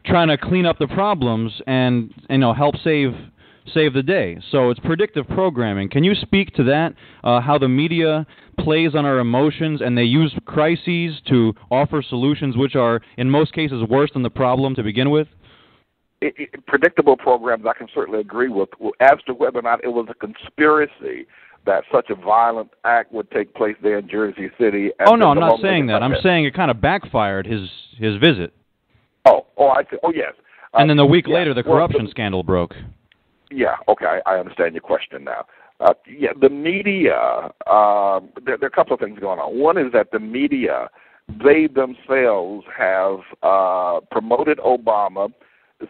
trying to clean up the problems and help save the day. So it's predictive programming. Can you speak to that? How the media plays on our emotions, and they use crises to offer solutions which are in most cases worse than the problem to begin with? Predictable programs, I can certainly agree with. As to whether or not it was a conspiracy that such a violent act would take place there in Jersey City. Oh, no, I'm not saying that. I'm saying it kind of backfired, his visit. Oh, I see. Oh, yes. And then a week later, the corruption scandal broke. Yeah, okay, I understand your question now. The media, there are a couple of things going on. One is that the media, they themselves have promoted Obama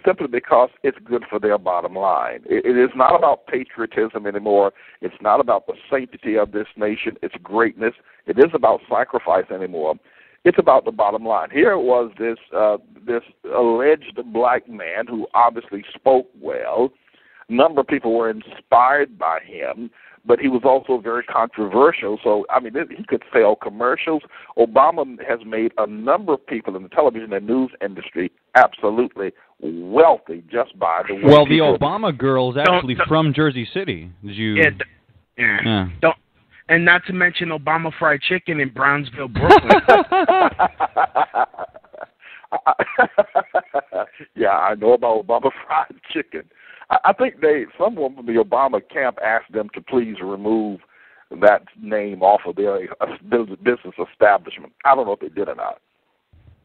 simply because it's good for their bottom line. It is not about patriotism anymore. It's not about the sanctity of this nation, its greatness. It isn't about sacrifice anymore. It's about the bottom line. Here it was this alleged black man who obviously spoke well. A number of people were inspired by him, but he was also very controversial. So, I mean, he could sell commercials. Obama has made a number of people in the television and news industry absolutely wealthy just by the way. Well, the Obama girl is actually from Jersey City. Did you? Yeah. And not to mention Obama Fried Chicken in Brownsville, Brooklyn. Yeah, I know about Obama Fried Chicken. I think someone from the Obama camp asked them to please remove that name off of their business establishment. I don't know if they did or not.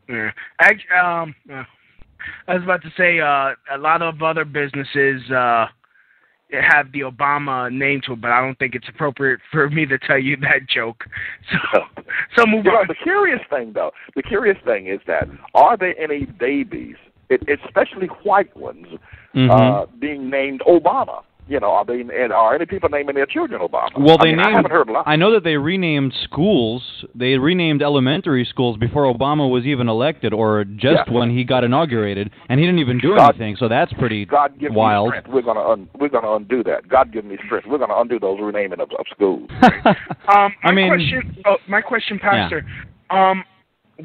Yeah. I was about to say a lot of other businesses have the Obama name to it, but I don't think it's appropriate for me to tell you that joke. So move on. The curious thing is that are there any babies, especially white ones, being named Obama? Are any people naming their children Obama? Well, I haven't heard a lot. I know that they renamed schools. They renamed elementary schools before Obama was even elected, or just when he got inaugurated, and he didn't even do anything. So that's pretty God give wild. Me strength. We're gonna undo that. God give me strength. We're gonna undo those renaming of schools. My question, Pastor. Yeah.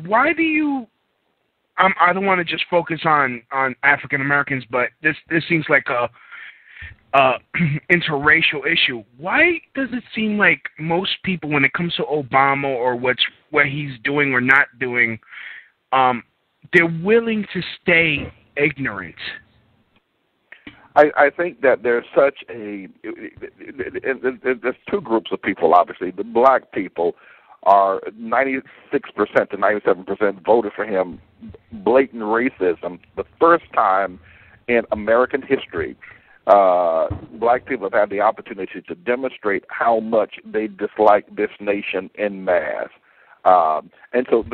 Why do you? I don't want to just focus on African Americans, but this seems like a interracial issue. Why does it seem like most people, when it comes to Obama or what he's doing or not doing, they're willing to stay ignorant? I think that there's there's two groups of people, obviously. The black people are 96% to 97% voted for him. Blatant racism. The first time in American history, black people have had the opportunity to demonstrate how much they dislike this nation en masse. And so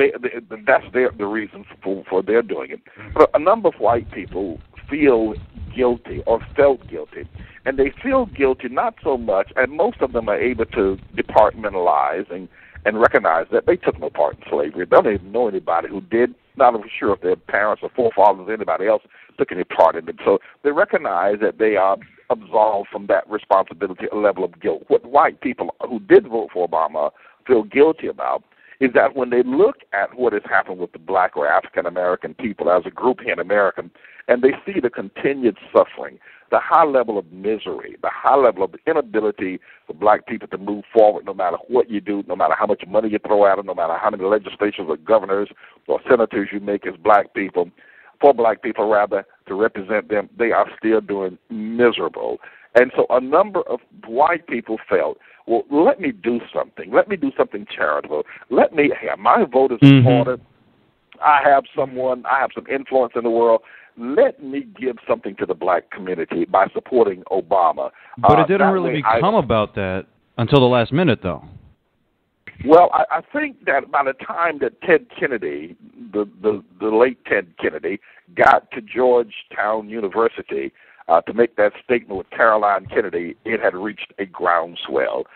that's the reason for their doing it. But a number of white people feel guilty or felt guilty. And they feel guilty not so much, and most of them are able to departmentalize and recognize that they took no part in slavery. They don't even know anybody who did. Not even sure if their parents or forefathers or anybody else took any part in it. So they recognize that they are absolved from that responsibility, a level of guilt. What white people who did vote for Obama feel guilty about is that when they look at what has happened with the black or African-American people as a group here in America, and they see the continued suffering, the high level of misery, the high level of inability for black people to move forward no matter what you do, no matter how much money you throw at them, no matter how many legislatures or governors or senators you make as black people, for black people rather, to represent them, they are still doing miserable. And so a number of white people felt, well, let me do something. Let me do something charitable. Let me have my vote is supported. I have some influence in the world. Let me give something to the black community by supporting Obama. But it didn't really become about that until the last minute, though. Well, I think that by the time that Ted Kennedy, the late Ted Kennedy, got to Georgetown University to make that statement with Caroline Kennedy, it had reached a groundswell.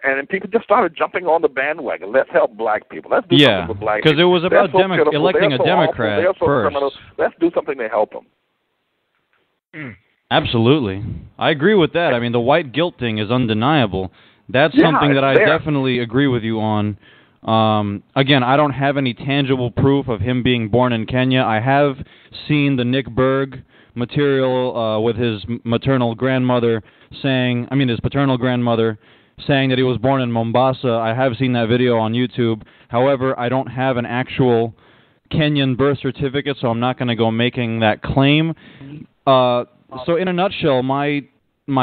And people just started jumping on the bandwagon. Let's help black people. Let's do something for black people. Because it was about electing a Democrat first. Let's do something to help them. Absolutely. I agree with that. I mean, the white guilt thing is undeniable. That's something that I definitely agree with you on. Again, I don't have any tangible proof of him being born in Kenya. I have seen the Nick Berg material with his paternal grandmother saying that he was born in Mombasa. I have seen that video on YouTube. However, I don't have an actual Kenyan birth certificate, so I'm not going to go making that claim. So in a nutshell, my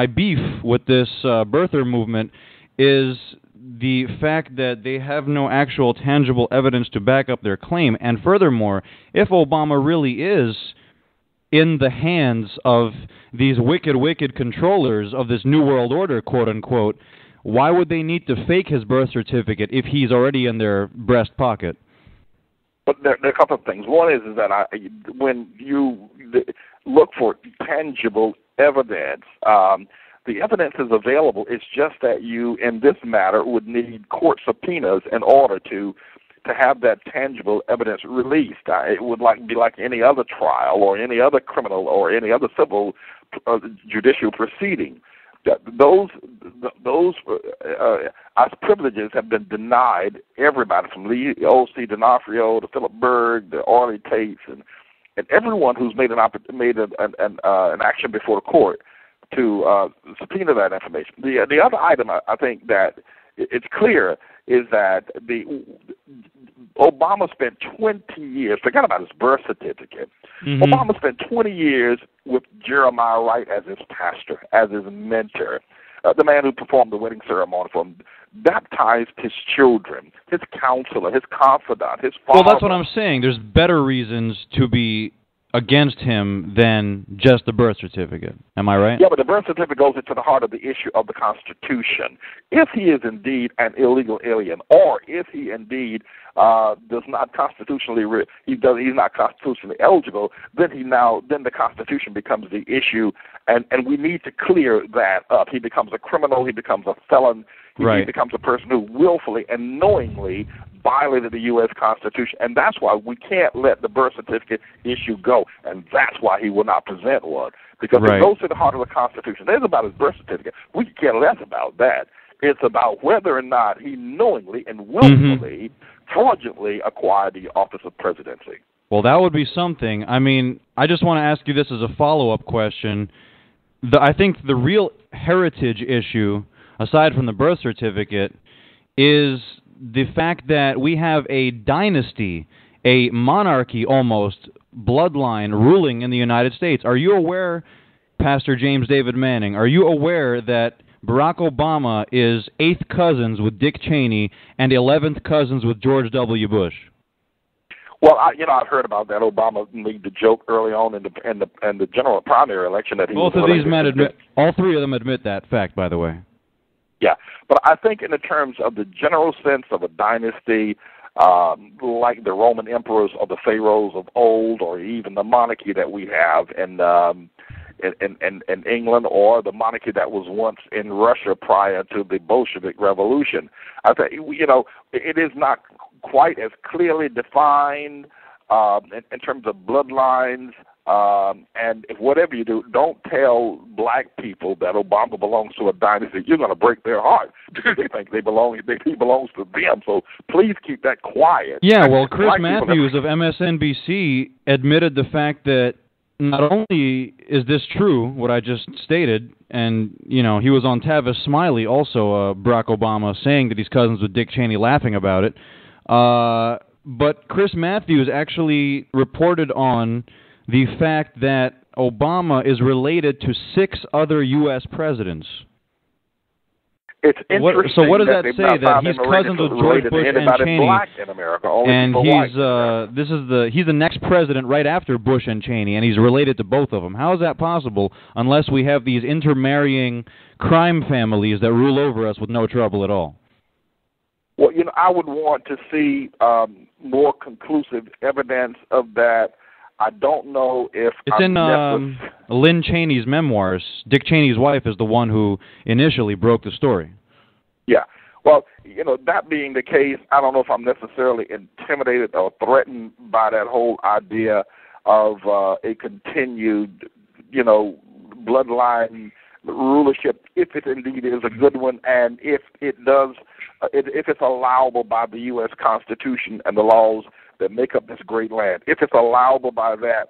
beef with this birther movement is the fact that they have no actual tangible evidence to back up their claim. And furthermore, if Obama really is in the hands of these wicked controllers of this New World Order, quote-unquote, why would they need to fake his birth certificate if he's already in their breast pocket? But there are a couple of things. One is that when you look for tangible evidence, the evidence is available. It's just that you, in this matter, would need court subpoenas in order to have that tangible evidence released. It would be like any other trial or any other criminal or any other civil judicial proceeding. Those privileges have been denied everybody, from Lee O.C. D'Onofrio to Philip Berg, to Orly Tates, and everyone who's made an action before the court to subpoena that information. The other item I think that it's clear is that Obama spent 20 years, forget about his birth certificate, Obama spent 20 years with Jeremiah Wright as his pastor, as his mentor, the man who performed the wedding ceremony for him, baptized his children, his counselor, his confidant, his father. Well, that's what I'm saying. There's better reasons to be against him than just the birth certificate. Am I right? Yeah, but the birth certificate goes into the heart of the issue of the Constitution. If he is indeed an illegal alien, or if he indeed does not constitutionally he's not constitutionally eligible, then the Constitution becomes the issue, and we need to clear that up. He becomes a criminal. He becomes a felon. He becomes a person who willfully and knowingly violated the U.S. Constitution, and that's why we can't let the birth certificate issue go, and that's why he will not present one, because it goes to the heart of the Constitution. It is about his birth certificate. We can care less about that. It's about whether or not he knowingly and willfully, fraudulently acquired the office of presidency. Well, that would be something. I mean, I just want to ask you this as a follow-up question. I think the real heritage issue, aside from the birth certificate, is the fact that we have a dynasty, a monarchy almost, bloodline ruling in the United States. Are you aware, Pastor James David Manning, are you aware that Barack Obama is 8th cousins with Dick Cheney and 11th cousins with George W. Bush? Well, I've heard about that. Obama made the joke early on in the general primary election that he both of these men admit, all three of them admit that fact, by the way. Yeah, but I think in the terms of the general sense of a dynasty, like the Roman emperors or the pharaohs of old, or even the monarchy that we have in England, or the monarchy that was once in Russia prior to the Bolshevik Revolution, I think it is not quite as clearly defined in terms of bloodlines. And if whatever you do, don't tell black people that Obama belongs to a dynasty. You're going to break their heart because they think he belongs to them. So please keep that quiet. Yeah, well, Chris Matthews of MSNBC admitted the fact that not only is this true, what I just stated, and, he was on Tavis Smiley also, Barack Obama, saying that he's cousins with Dick Cheney, laughing about it. But Chris Matthews actually reported on the fact that Obama is related to 6 other U.S. presidents. It's interesting. So what does that say? That he's cousins with George Bush and Cheney, in America, and he's the next president right after Bush and Cheney, and he's related to both of them. How is that possible unless we have these intermarrying crime families that rule over us with no trouble at all? Well, I would want to see more conclusive evidence of that. I don't know if it's in Lynn Cheney's memoirs. Dick Cheney's wife is the one who initially broke the story. Yeah. Well, that being the case, I don't know if I'm necessarily intimidated or threatened by that whole idea of a continued, bloodline rulership, if it indeed is a good one, and if it does if it's allowable by the U.S. Constitution and the laws that make up this great land, if it's allowable by that,